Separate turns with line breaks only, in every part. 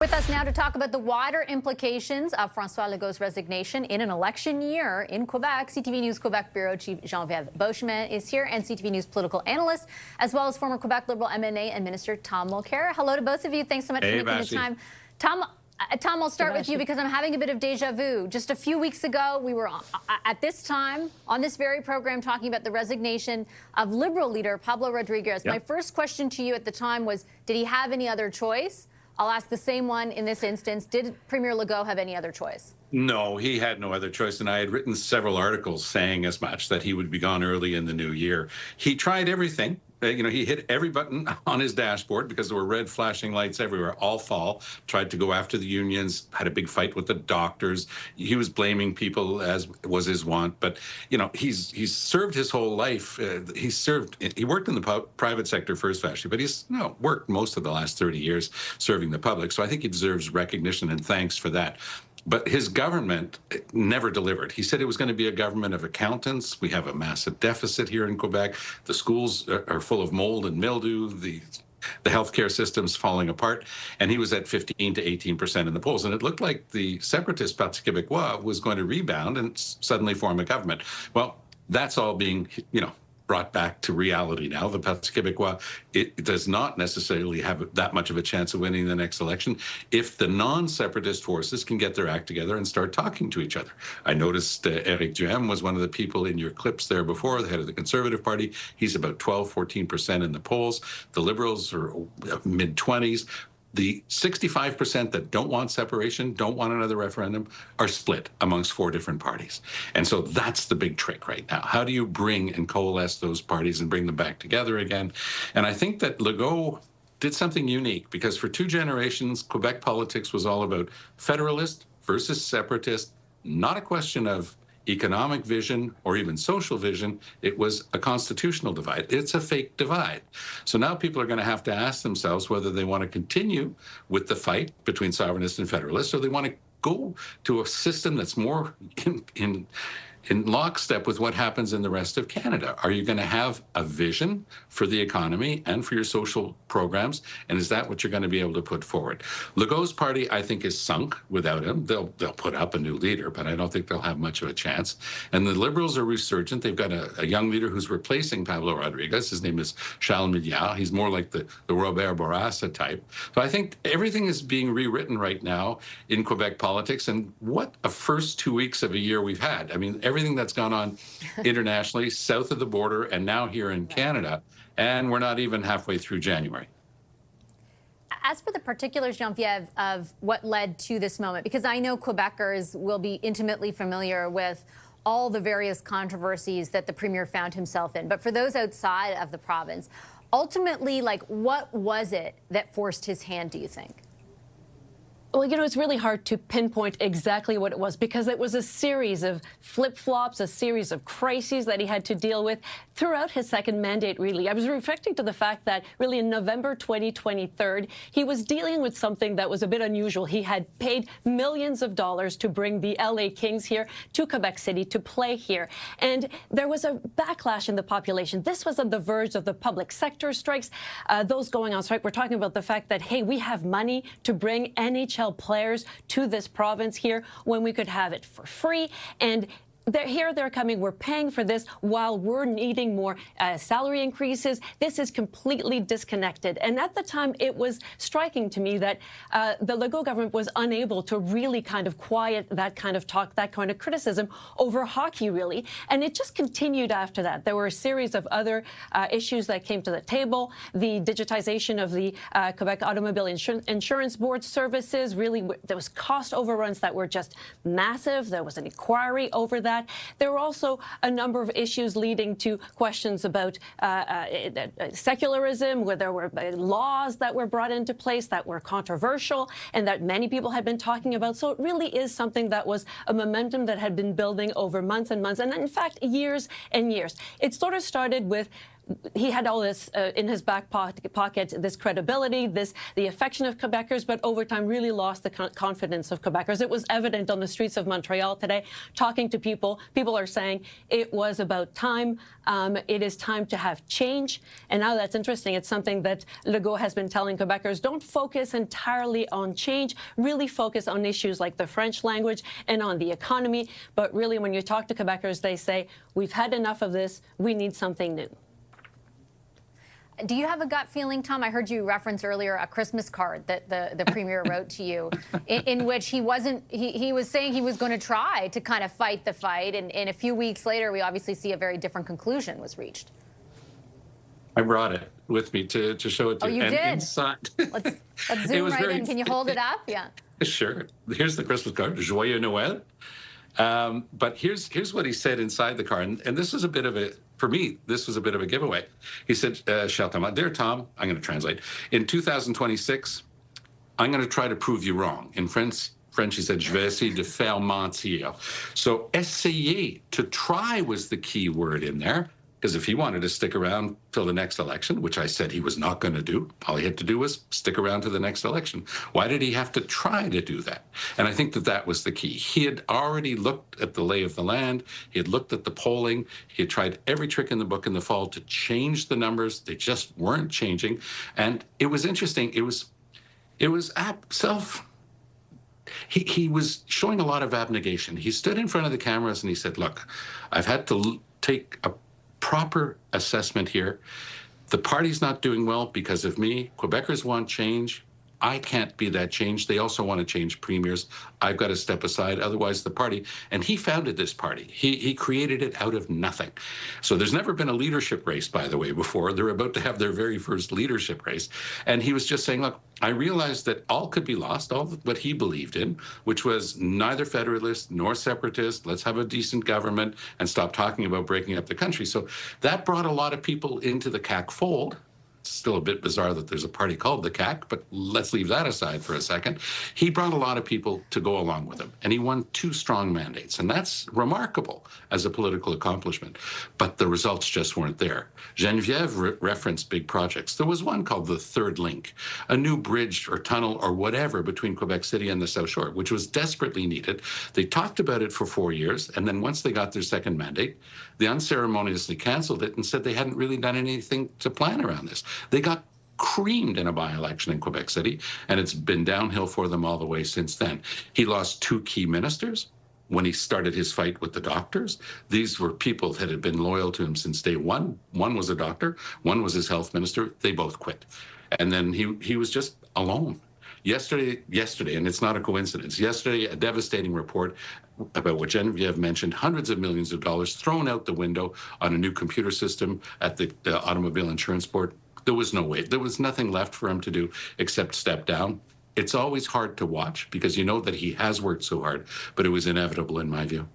With us now to talk about the wider implications of François Legault's resignation in an election year in Quebec, CTV News Quebec Bureau Chief Geneviève Beauchemin is here, and CTV News political analyst, as well as former Quebec Liberal MNA and Minister Tom Mulcair. Hello to both of you. Thanks so much for making the time. Tom, I'll start with you because I'm having a bit of deja vu. Just a few weeks ago, we were at this time on this very program talking about the resignation of Liberal leader Pablo Rodriguez.
Yep.
My first question to you at the time was, did he have any other choice? I'll ask the same one in this instance. Did Premier Legault have any other choice?
No, he had no other choice, and I had written several articles saying as much, that he would be gone early in the new year. He tried everything. He hit every button on his dashboard because there were red flashing lights everywhere all fall. Tried to go after the unions, had a big fight with the doctors. He was blaming people, as was his wont. But, he's served his whole life. He worked in the private sector first, actually, but he's worked most of the last 30 years serving the public. So I think he deserves recognition and thanks for that. But his government never delivered. He said it was going to be a government of accountants. We have a massive deficit here in Quebec. The schools are full of mold and mildew. The healthcare system's falling apart. And he was at 15 to 18% in the polls. And it looked like the separatist Parti Québécois was going to rebound and suddenly form a government. Well, that's all being, brought back to reality now. The Parti Québécois, it does not necessarily have that much of a chance of winning the next election if the non-separatist forces can get their act together and start talking to each other. I noticed Éric Duhaime was one of the people in your clips there before, the head of the Conservative Party. He's about 12, 14% in the polls. The Liberals are mid-20s. The 65% that don't want separation, don't want another referendum, are split amongst 4 different parties. And so that's the big trick right now. How do you bring and coalesce those parties and bring them back together again? And I think that Legault did something unique, because for 2 generations, Quebec politics was all about federalist versus separatist, not a question of economic vision or even social vision. It was a constitutional divide. It's a fake divide. So now people are going to have to ask themselves whether they want to continue with the fight between sovereignists and federalists, or they want to go to a system that's more in lockstep with what happens in the rest of Canada. Are you going to have a vision for the economy and for your social programs? And is that what you're going to be able to put forward? Legault's party, I think, is sunk without him. They'll put up a new leader, but I don't think they'll have much of a chance. And the Liberals are resurgent. They've got a young leader who's replacing Pablo Rodriguez. His name is Charles Milliard. He's more like the Robert Bourassa type. So I think everything is being rewritten right now in Quebec politics. And what a first 2 weeks of a year we've had. I mean, everything that's gone on internationally, south of the border, and now here in Canada, and we're not even halfway through January.
As for the particulars, Geneviève, of what led to this moment, because I know Quebecers will be intimately familiar with all the various controversies that the Premier found himself in, but for those outside of the province, ultimately, what was it that forced his hand, do you think?
Well, it's really hard to pinpoint exactly what it was, because it was a series of flip-flops, a series of crises that he had to deal with throughout his second mandate, really. I was reflecting to the fact that, really, in November 2023, he was dealing with something that was a bit unusual. He had paid millions of dollars to bring the LA Kings here to Quebec City to play here. And there was a backlash in the population. This was on the verge of the public sector strikes, those going on strike. We're talking about the fact that, hey, we have money to bring NHL players to this province here when we could have it for free. And they're coming, we're paying for this while we're needing more salary increases. This is completely disconnected. And at the time, it was striking to me that the Legault government was unable to really kind of quiet that kind of talk, that kind of criticism over hockey, really. And it just continued after that. There were a series of other issues that came to the table. The digitization of the Quebec Automobile Insurance Board services, really, there was cost overruns that were just massive. There was an inquiry over that. There were also a number of issues leading to questions about secularism, where there were laws that were brought into place that were controversial and that many people had been talking about. So it really is something that was a momentum that had been building over months and months, and in fact, years and years. It sort of started with he had all this in his back pocket, this credibility, the affection of Quebecers, but over time really lost the confidence of Quebecers. It was evident on the streets of Montreal today, talking to people. People are saying it was about time. It is time to have change. And now that's interesting. It's something that Legault has been telling Quebecers, don't focus entirely on change, really focus on issues like the French language and on the economy. But really, when you talk to Quebecers, they say, we've had enough of this. We need something new.
Do you have a gut feeling, Tom? I heard you reference earlier a Christmas card that the Premier wrote to you, in which he was saying he was going to try to kind of fight the fight, and a few weeks later, we obviously see a very different conclusion was reached.
I brought it with me to show it to you.
Oh, you did?
Inside,
let's zoom right in. Can you hold it up? Yeah.
Sure. Here's the Christmas card. Joyeux Noël. But here's what he said inside the card, and this is a bit of a, for me, this was a bit of a giveaway. He said, Cher Thomas, dear Tom, I'm going to translate. In 2026, I'm going to try to prove you wrong. In French, he said, je vais essayer de faire mentir. So essayer, to try, was the key word in there. Because if he wanted to stick around till the next election, which I said he was not going to do, all he had to do was stick around to the next election. Why did he have to try to do that? And I think that that was the key. He had already looked at the lay of the land. He had looked at the polling. He had tried every trick in the book in the fall to change the numbers. They just weren't changing. And it was interesting. It was he was showing a lot of abnegation. He stood in front of the cameras and he said, look, I've had to take a proper assessment here. The party's not doing well because of me. Quebecers want change. I can't be that change. They also want to change premiers. I've got to step aside, otherwise the party. And he founded this party. He created it out of nothing. So there's never been a leadership race, by the way, before. They're about to have their very first leadership race. And he was just saying, look, I realized that all could be lost, all what he believed in, which was neither federalist nor separatist. Let's have a decent government and stop talking about breaking up the country. So that brought a lot of people into the CAQ fold. It's still a bit bizarre that there's a party called the CAQ, but let's leave that aside for a second. He brought a lot of people to go along with him, and he won 2 strong mandates, and that's remarkable as a political accomplishment. But the results just weren't there. Geneviève referenced big projects. There was one called the Third Link, a new bridge or tunnel or whatever between Quebec City and the South Shore, which was desperately needed. They talked about it for 4 years, and then once they got their second mandate, they unceremoniously canceled it and said they hadn't really done anything to plan around this. They got creamed in a by-election in Quebec City, and it's been downhill for them all the way since then. He lost 2 key ministers when he started his fight with the doctors. These were people that had been loyal to him since day one. One was a doctor, one was his health minister. They both quit. And then he was just alone. Yesterday, and it's not a coincidence, yesterday a devastating report about what Geneviève mentioned, hundreds of millions of dollars thrown out the window on a new computer system at the Automobile Insurance Board. There was no way. There was nothing left for him to do except step down. It's always hard to watch because you know that he has worked so hard, but it was inevitable in my view.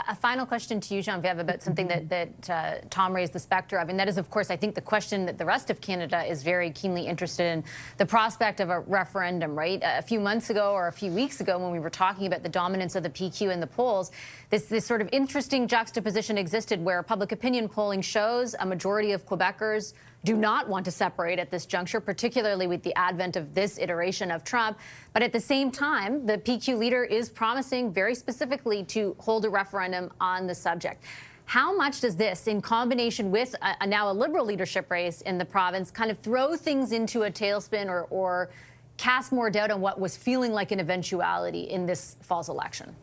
A final question to you, Geneviève, about something that Tom raised the specter of, and that is, of course, I think the question that the rest of Canada is very keenly interested in, the prospect of a referendum, right? A few months ago or a few weeks ago when we were talking about the dominance of the PQ in the polls, this sort of interesting juxtaposition existed where public opinion polling shows a majority of Quebecers do not want to separate at this juncture, particularly with the advent of this iteration of Trump. But at the same time, the PQ leader is promising very specifically to hold a referendum on the subject. How much does this, in combination with now a Liberal leadership race in the province, kind of throw things into a tailspin or cast more doubt on what was feeling like an eventuality in this fall's election?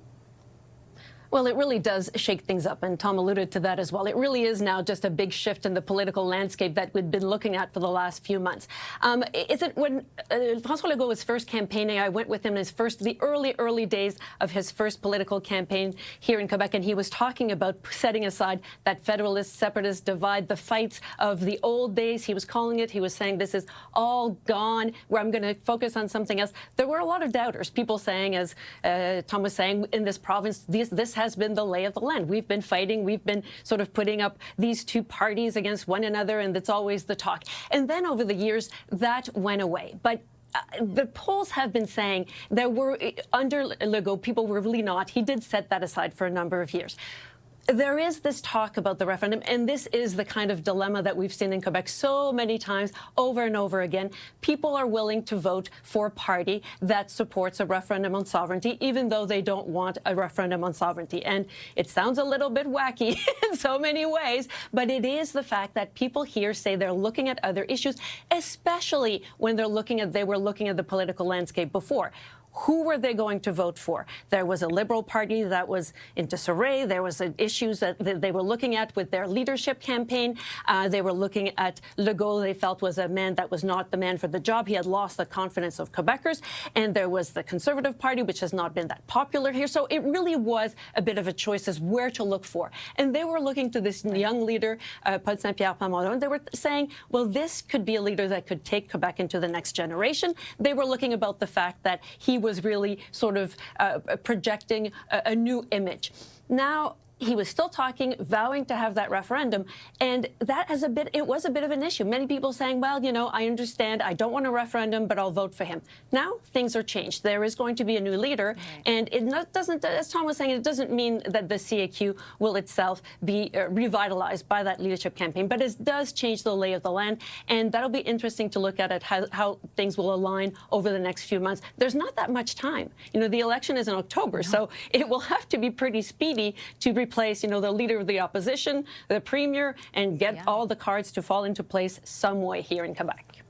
Well, it really does shake things up, and Tom alluded to that as well. It really is now just a big shift in the political landscape that we've been looking at for the last few months. Is it when François Legault was first campaigning, I went with him in the early days of his first political campaign here in Quebec, and he was talking about setting aside that federalist, separatist divide, the fights of the old days. He was calling it, he was saying this is all gone, where I'm going to focus on something else. There were a lot of doubters, people saying, as Tom was saying, in this province, this has been the lay of the land. We've been fighting. We've been sort of putting up these 2 parties against one another, and that's always the talk. And then over the years, that went away. But the polls have been saying there were, under Legault, people were really not. He did set that aside for a number of years. There is this talk about the referendum, and this is the kind of dilemma that we've seen in Quebec so many times over and over again. People are willing to vote for a party that supports a referendum on sovereignty, even though they don't want a referendum on sovereignty. And it sounds a little bit wacky in so many ways, but it is the fact that people here say they're looking at other issues, especially when they were looking at the political landscape before. Who were they going to vote for? There was a Liberal Party that was in disarray. There was issues that they were looking at with their leadership campaign. They were looking at Legault, they felt was a man that was not the man for the job. He had lost the confidence of Quebecers. And there was the Conservative Party, which has not been that popular here. So it really was a bit of a choice as where to look for. And they were looking to this young leader, Paul Saint-Pierre Plamondon, and they were saying, well, this could be a leader that could take Quebec into the next generation. They were looking about the fact that he was really sort of projecting a new image. Now, he was still talking, vowing to have that referendum, and that it was a bit of an issue. Many people saying, well, you know, I understand, I don't want a referendum, but I'll vote for him. Now, things are changed. There is going to be a new leader, and it doesn't, as Tom was saying, it doesn't mean that the CAQ will itself be revitalized by that leadership campaign, but it does change the lay of the land, and that'll be interesting to look at how things will align over the next few months. There's not that much time. You know, the election is in October, so it will have to be pretty speedy to replace, you know, the leader of the opposition, the premier, and get all the cards to fall into place some way here in Quebec.